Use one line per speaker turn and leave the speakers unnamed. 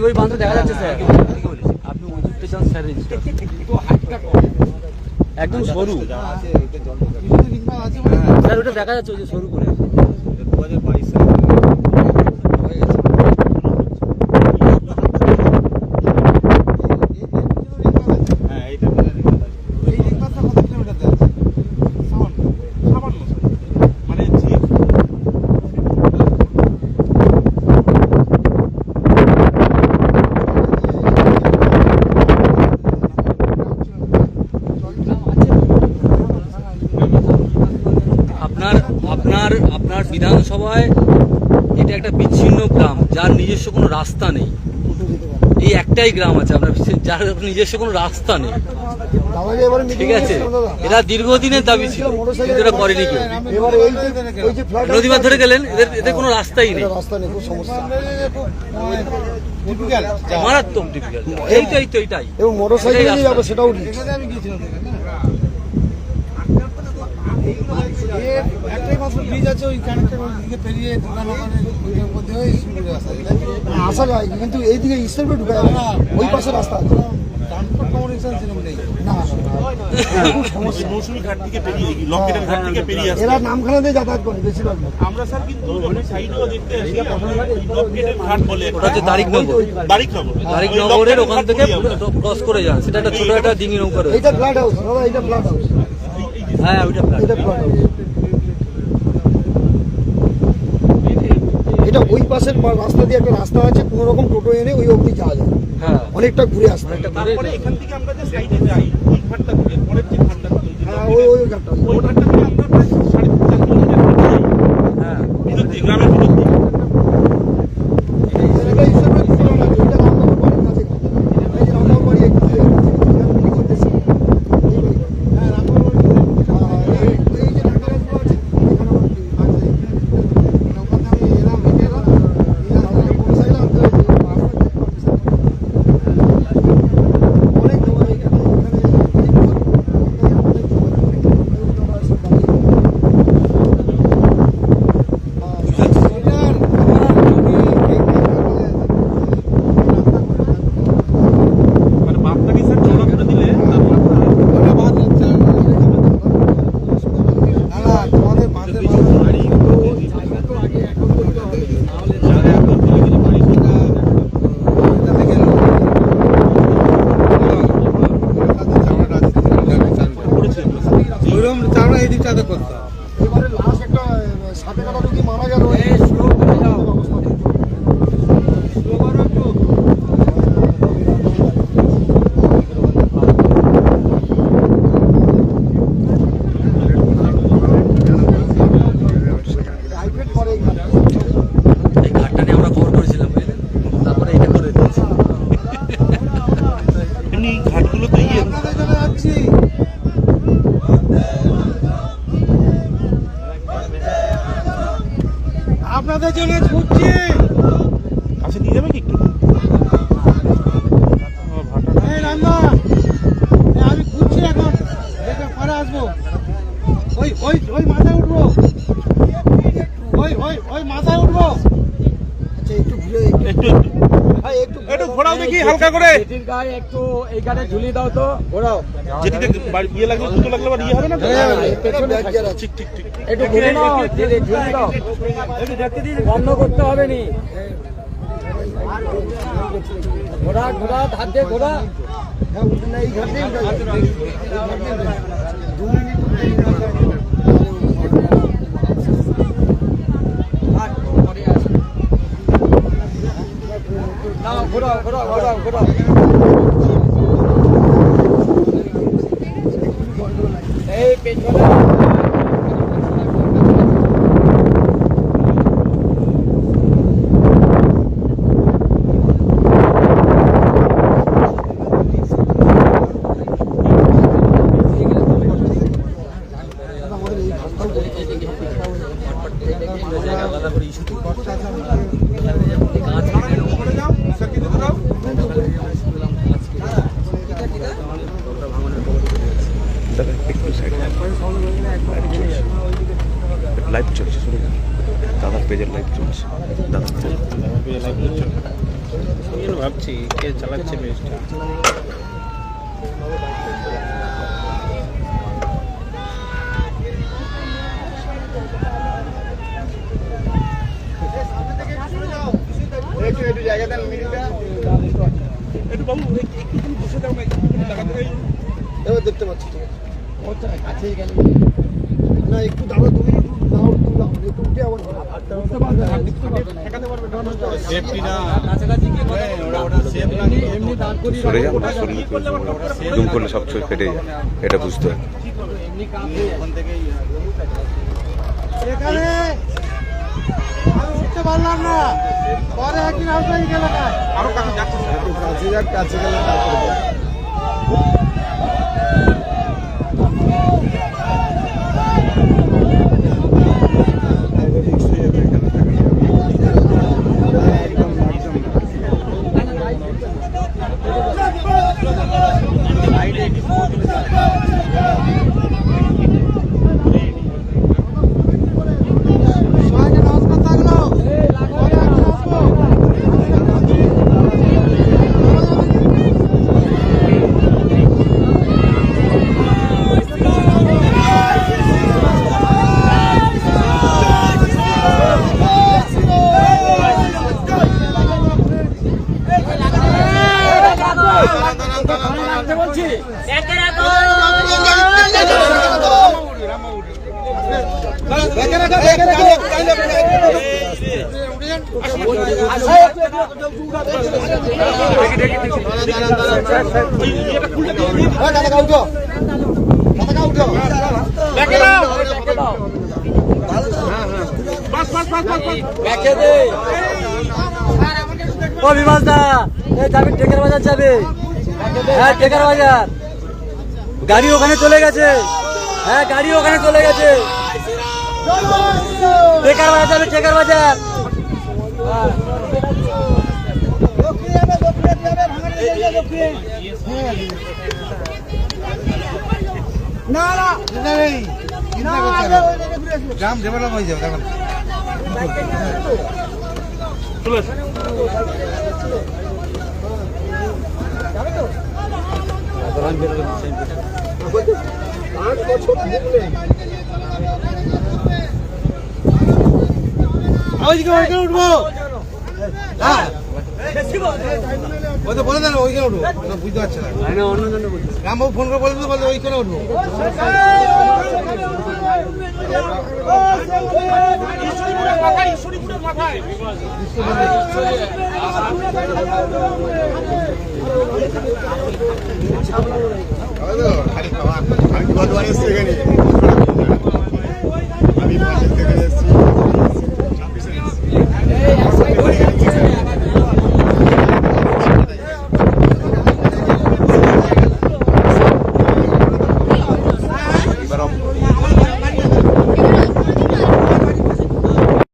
ওই বাঁধটা দেখা যাচ্ছে স্যার। আপনি উঠতে চান স্যার, একদম সরু স্যার, ওটা দেখা যাচ্ছে ওই যে সরু করে।
2022 সালে
আপনার বিধানসভায় এটা একটা বিচ্ছিন্ন গ্রাম, যার নিজস্ব কোনো রাস্তা নেই। এই একটাই গ্রাম আছে আপনার, যার নিজস্ব কোনো রাস্তা নেই। ঠিক আছে, এরা দীর্ঘদিনের দাবি ছিল, কিন্তু এরা করেনি কেউ। নদীবাদ ধরে গেলেন, এদের কোনো রাস্তাই নেই, মারাত্মক ডিফিকাল্ট। এইটাই
এবং মোটরসাইকেলে যাবো সেটাও
একটাই মাত্র ব্রিজ আছে, ওই কানেক্টের দিকে পেরিয়ে
আসা যায়, কিন্তু এইদিকে ইস্টার্নে ঢুকে যাবে না, ওই পাশে রাস্তা আছে।
মৌসুমী ঘাট থেকে পেরিয়ে লকেটের ঘাট থেকে পেরিয়ে আসে,
এরা নামখানা দিয়ে যাতায়াত করে বেশিরভাগ।
আমরা স্যার কিন্তু সাইডেও দেখতে আসি, লকেটের ঘাট বলে
ওটা হচ্ছে তারিকনগরের ওখান থেকে ক্রস করে যান, সেটা একটা ছোট একটা ডিঙি নৌকা রয়েছে।
এইটা ফ্ল্যাট হাউস দাদা, এইটা ফ্ল্যাট হাউস।
হ্যাঁ, ওইটা ফ্ল্যাট হাউস।
এটা ওই পাশের রাস্তা দিয়ে একটা রাস্তা আছে, কোন রকম টোটো এনে ওই অবধি যাওয়া যায়। হ্যাঁ, অনেকটা ঘুরে আসতে।
তারপরে এখান থেকে আমরা যে সাইডে যাই, ওই ঘাটটা থেকে পরের যে ঘাটটা,
হ্যাঁ ওই ঘাটটা,
ওই ঘাটটা থেকে আমরা প্রায় 3.5 কিলোমিটার
হ্যাঁ,
ভিতর দিয়ে, গ্রামের ভিতর দিয়ে।
এবারে লাস্ট একটা সাথে কাটা রুগী মারা গেল।
এই ঘাটটা নিয়ে আমরা খবর করেছিলাম, তারপরে এটা করে দিয়েছি।
এমনি ঘাটগুলো তো
আপনাদের জন্য ছুটছি।
কাছে নিয়ে যাবে কি একটু?
আমি ঘুরছি এখন, পরে আসবো। ওই মাথায় উঠবো, ওই মাথায় উঠবো।
একটু ঘুরে
একটু ঘোরাও দেখি হালকা করে।
একটু এই গাড়ি ঝুলিয়ে দাও তো, ঘোরাও।
যেদিকে ইয়ে লাগলে, দুটো লাগলে আবার ইয়ে হবে না তো? ঠিক ঠিক ঠিক।
একটু ঘুরে নাও, ঝুলিয়ে দাও, বন্ধ করতে হবে নি। ঘোরা ধার দিয়ে ঘোরা।
এই ঘাটে
ঘোরাও। এই পেছনে
লাইভ চলছে, দাদার পেজের লাইভ চলছে, দাদার পেজের লাইভ চলছে। ভাবছি কে চালাচ্ছে বেশটা।
একটু জায়গা দেন মিনিটটা
একটু বাবু একটু বসে দাও না, একটু লাগাতে পারি।
এবার দেখতে পাচ্ছি তো কাছেই গেল না একটু দাঁড়া 2 মিনিট দাও একটু উঠে আবার ঠেকাতে পারবে
সেফটি না কাছাকাছি গিয়ে ওটা সেফ না এমনি দাঁড় করিয়ে
সরে যাও না, সরে জুম করলে সব ছবি ফেটে যায়, এটা বুঝতে হবে।
ওখান থেকেই
এখানে আমি উঠতে পারলাম না, পরে একদিন আসবে এই এলাকায়।
আরো কাছে যাচ্ছে স্যার।
কাছে গেলে তারপরে
সবাইকে নমস্কার থাকলো, পরে একদিন আসবো।
ও বিমাস দা, এই যাবি টেকার বাজার যাবে? হ্যাঁ টেকার বাজার, গাড়ি ওখানে চলে গেছে। হ্যাঁ গাড়ি ওখানে চলে গেছে। টেকার বাজার যাবে, টেকার বাজার।
না না নেই, চিন্তা করছে না, গ্রাম ডেভেলপ হয়ে যাবে দেখুন।
চলে আসুন।
ওইখানে উঠবো, হ্যাঁ ওই তো বলে দেন ওইখানে উঠবো, ওটা বুঝতে পারছে না। রামবাবু ফোন করে বলে দিতে বলতে ওইখানে উঠবো।
ঈশ্বরীপুরের মাথায়
খালি খাবার খালি